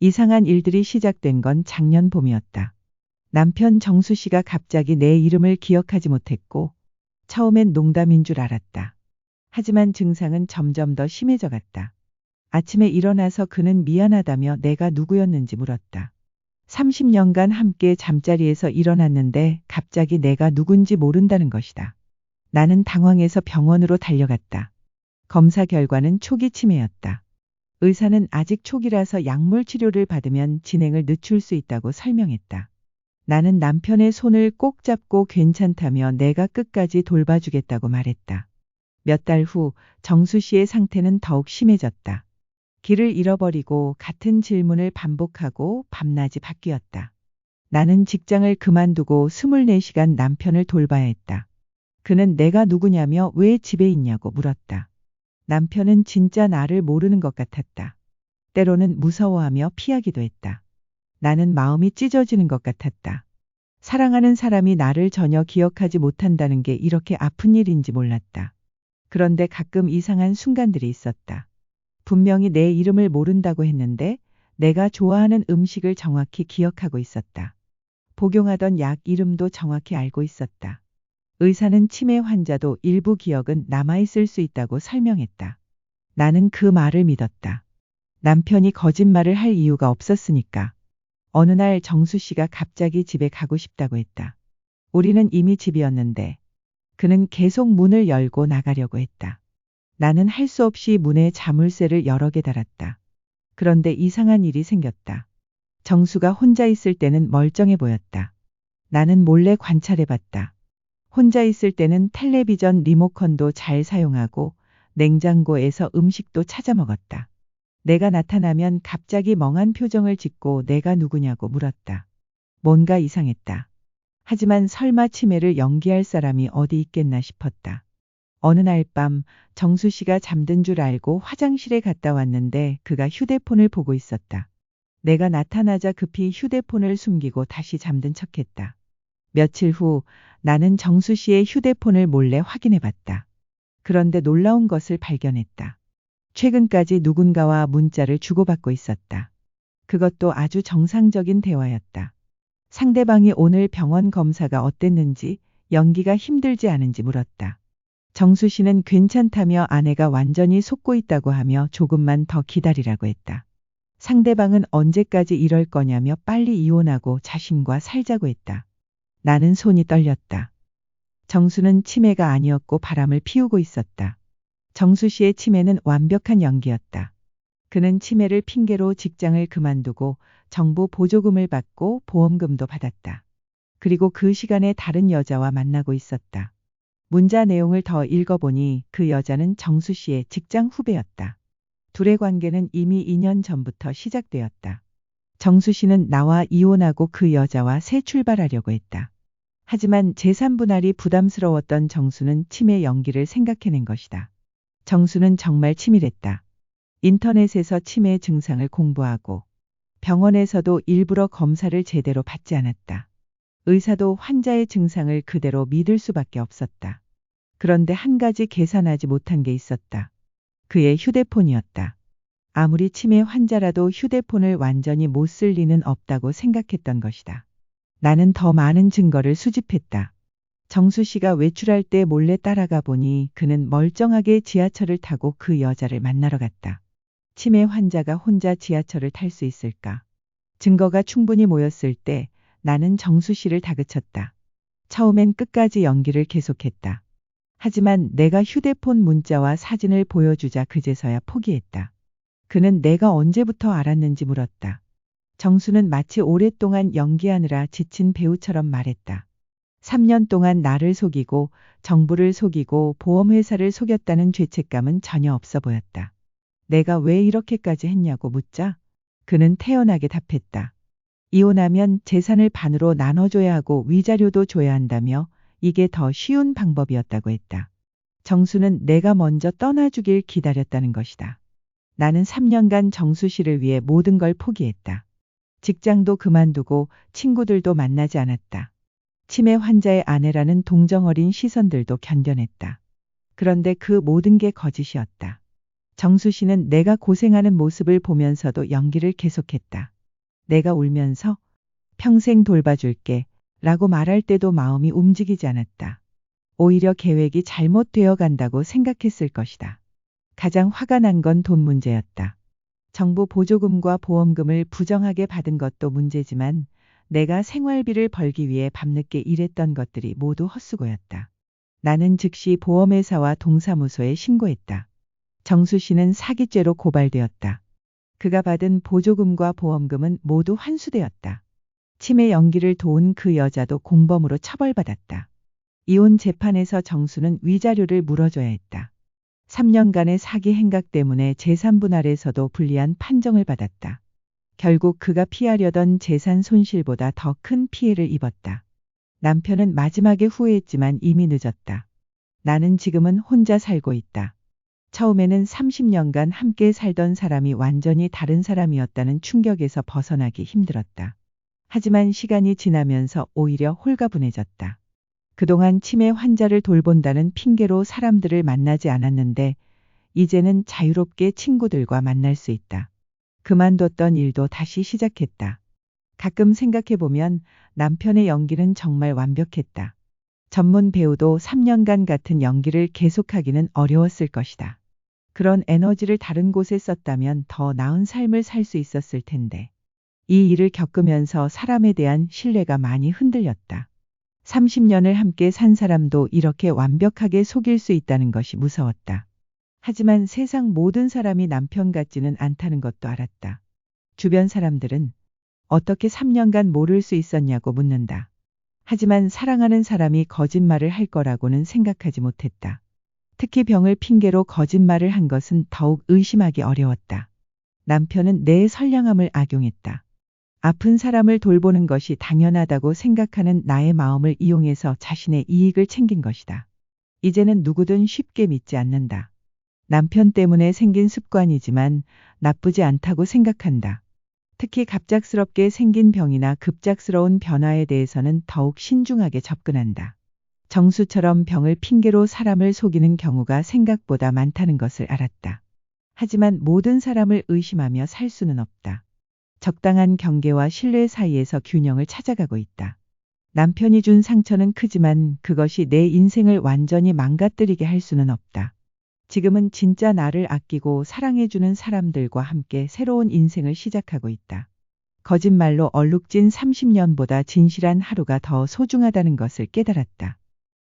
이상한 일들이 시작된 건 작년 봄이었다. 남편 정수 씨가 갑자기 내 이름을 기억하지 못했고 처음엔 농담인 줄 알았다. 하지만 증상은 점점 더 심해져 갔다. 아침에 일어나서 그는 미안하다며 내가 누구였는지 물었다. 30년간 함께 잠자리에서 일어났는데 갑자기 내가 누군지 모른다는 것이다. 나는 당황해서 병원으로 달려갔다. 검사 결과는 초기 치매였다. 의사는 아직 초기라서 약물 치료를 받으면 진행을 늦출 수 있다고 설명했다. 나는 남편의 손을 꼭 잡고 괜찮다며 내가 끝까지 돌봐주겠다고 말했다. 몇 달 후 정수 씨의 상태는 더욱 심해졌다. 길을 잃어버리고 같은 질문을 반복하고 밤낮이 바뀌었다. 나는 직장을 그만두고 24시간 남편을 돌봐야 했다. 그는 내가 누구냐며 왜 집에 있냐고 물었다. 남편은 진짜 나를 모르는 것 같았다. 때로는 무서워하며 피하기도 했다. 나는 마음이 찢어지는 것 같았다. 사랑하는 사람이 나를 전혀 기억하지 못한다는 게 이렇게 아픈 일인지 몰랐다. 그런데 가끔 이상한 순간들이 있었다. 분명히 내 이름을 모른다고 했는데 내가 좋아하는 음식을 정확히 기억하고 있었다. 복용하던 약 이름도 정확히 알고 있었다. 의사는 치매 환자도 일부 기억은 남아있을 수 있다고 설명했다. 나는 그 말을 믿었다. 남편이 거짓말을 할 이유가 없었으니까. 어느 날 정수 씨가 갑자기 집에 가고 싶다고 했다. 우리는 이미 집이었는데 그는 계속 문을 열고 나가려고 했다. 나는 할 수 없이 문에 자물쇠를 여러 개 달았다. 그런데 이상한 일이 생겼다. 정수가 혼자 있을 때는 멀쩡해 보였다. 나는 몰래 관찰해봤다. 혼자 있을 때는 텔레비전 리모컨도 잘 사용하고 냉장고에서 음식도 찾아 먹었다. 내가 나타나면 갑자기 멍한 표정을 짓고 내가 누구냐고 물었다. 뭔가 이상했다. 하지만 설마 치매를 연기할 사람이 어디 있겠나 싶었다. 어느 날 밤 정수 씨가 잠든 줄 알고 화장실에 갔다 왔는데 그가 휴대폰을 보고 있었다. 내가 나타나자 급히 휴대폰을 숨기고 다시 잠든 척했다. 며칠 후 나는 정수 씨의 휴대폰을 몰래 확인해 봤다. 그런데 놀라운 것을 발견했다. 최근까지 누군가와 문자를 주고받고 있었다. 그것도 아주 정상적인 대화였다. 상대방이 오늘 병원 검사가 어땠는지, 연기가 힘들지 않은지 물었다. 정수 씨는 괜찮다며 아내가 완전히 속고 있다고 하며 조금만 더 기다리라고 했다. 상대방은 언제까지 이럴 거냐며 빨리 이혼하고 자신과 살자고 했다. 나는 손이 떨렸다. 정수는 치매가 아니었고 바람을 피우고 있었다. 정수 씨의 치매는 완벽한 연기였다. 그는 치매를 핑계로 직장을 그만두고 정부 보조금을 받고 보험금도 받았다. 그리고 그 시간에 다른 여자와 만나고 있었다. 문자 내용을 더 읽어보니 그 여자는 정수 씨의 직장 후배였다. 둘의 관계는 이미 2년 전부터 시작되었다. 정수 씨는 나와 이혼하고 그 여자와 새 출발하려고 했다. 하지만 재산 분할이 부담스러웠던 정수는 치매 연기를 생각해낸 것이다. 정수는 정말 치밀했다. 인터넷에서 치매 증상을 공부하고 병원에서도 일부러 검사를 제대로 받지 않았다. 의사도 환자의 증상을 그대로 믿을 수밖에 없었다. 그런데 한 가지 계산하지 못한 게 있었다. 그의 휴대폰이었다. 아무리 치매 환자라도 휴대폰을 완전히 못 쓸 리는 없다고 생각했던 것이다. 나는 더 많은 증거를 수집했다. 정수 씨가 외출할 때 몰래 따라가 보니 그는 멀쩡하게 지하철을 타고 그 여자를 만나러 갔다. 치매 환자가 혼자 지하철을 탈 수 있을까? 증거가 충분히 모였을 때 나는 정수 씨를 다그쳤다. 처음엔 끝까지 연기를 계속했다. 하지만 내가 휴대폰 문자와 사진을 보여주자 그제서야 포기했다. 그는 내가 언제부터 알았는지 물었다. 정수는 마치 오랫동안 연기하느라 지친 배우처럼 말했다. 3년 동안 나를 속이고 정부를 속이고 보험회사를 속였다는 죄책감은 전혀 없어 보였다. 내가 왜 이렇게까지 했냐고 묻자 그는 태연하게 답했다. 이혼하면 재산을 반으로 나눠줘야 하고 위자료도 줘야 한다며 이게 더 쉬운 방법이었다고 했다. 정수는 내가 먼저 떠나주길 기다렸다는 것이다. 나는 3년간 정수 씨를 위해 모든 걸 포기했다. 직장도 그만두고 친구들도 만나지 않았다. 치매 환자의 아내라는 동정어린 시선들도 견뎌냈다. 그런데 그 모든 게 거짓이었다. 정수 씨는 내가 고생하는 모습을 보면서도 연기를 계속했다. 내가 울면서 평생 돌봐줄게 라고 말할 때도 마음이 움직이지 않았다. 오히려 계획이 잘못되어 간다고 생각했을 것이다. 가장 화가 난 건 돈 문제였다. 정부 보조금과 보험금을 부정하게 받은 것도 문제지만 내가 생활비를 벌기 위해 밤늦게 일했던 것들이 모두 헛수고였다. 나는 즉시 보험회사와 동사무소에 신고했다. 정수 씨는 사기죄로 고발되었다. 그가 받은 보조금과 보험금은 모두 환수되었다. 치매 연기를 도운 그 여자도 공범으로 처벌받았다. 이혼 재판에서 정수는 위자료를 물어줘야 했다. 3년간의 사기 행각 때문에 재산분할에서도 불리한 판정을 받았다. 결국 그가 피하려던 재산 손실보다 더 큰 피해를 입었다. 남편은 마지막에 후회했지만 이미 늦었다. 나는 지금은 혼자 살고 있다. 처음에는 30년간 함께 살던 사람이 완전히 다른 사람이었다는 충격에서 벗어나기 힘들었다. 하지만 시간이 지나면서 오히려 홀가분해졌다. 그동안 치매 환자를 돌본다는 핑계로 사람들을 만나지 않았는데 이제는 자유롭게 친구들과 만날 수 있다. 그만뒀던 일도 다시 시작했다. 가끔 생각해보면 남편의 연기는 정말 완벽했다. 전문 배우도 3년간 같은 연기를 계속하기는 어려웠을 것이다. 그런 에너지를 다른 곳에 썼다면 더 나은 삶을 살 수 있었을 텐데. 이 일을 겪으면서 사람에 대한 신뢰가 많이 흔들렸다. 30년을 함께 산 사람도 이렇게 완벽하게 속일 수 있다는 것이 무서웠다. 하지만 세상 모든 사람이 남편 같지는 않다는 것도 알았다. 주변 사람들은 어떻게 3년간 모를 수 있었냐고 묻는다. 하지만 사랑하는 사람이 거짓말을 할 거라고는 생각하지 못했다. 특히 병을 핑계로 거짓말을 한 것은 더욱 의심하기 어려웠다. 남편은 내 선량함을 악용했다. 아픈 사람을 돌보는 것이 당연하다고 생각하는 나의 마음을 이용해서 자신의 이익을 챙긴 것이다. 이제는 누구든 쉽게 믿지 않는다. 남편 때문에 생긴 습관이지만 나쁘지 않다고 생각한다. 특히 갑작스럽게 생긴 병이나 급작스러운 변화에 대해서는 더욱 신중하게 접근한다. 정수처럼 병을 핑계로 사람을 속이는 경우가 생각보다 많다는 것을 알았다. 하지만 모든 사람을 의심하며 살 수는 없다. 적당한 경계와 신뢰 사이에서 균형을 찾아가고 있다. 남편이 준 상처는 크지만 그것이 내 인생을 완전히 망가뜨리게 할 수는 없다. 지금은 진짜 나를 아끼고 사랑해주는 사람들과 함께 새로운 인생을 시작하고 있다. 거짓말로 얼룩진 30년보다 진실한 하루가 더 소중하다는 것을 깨달았다.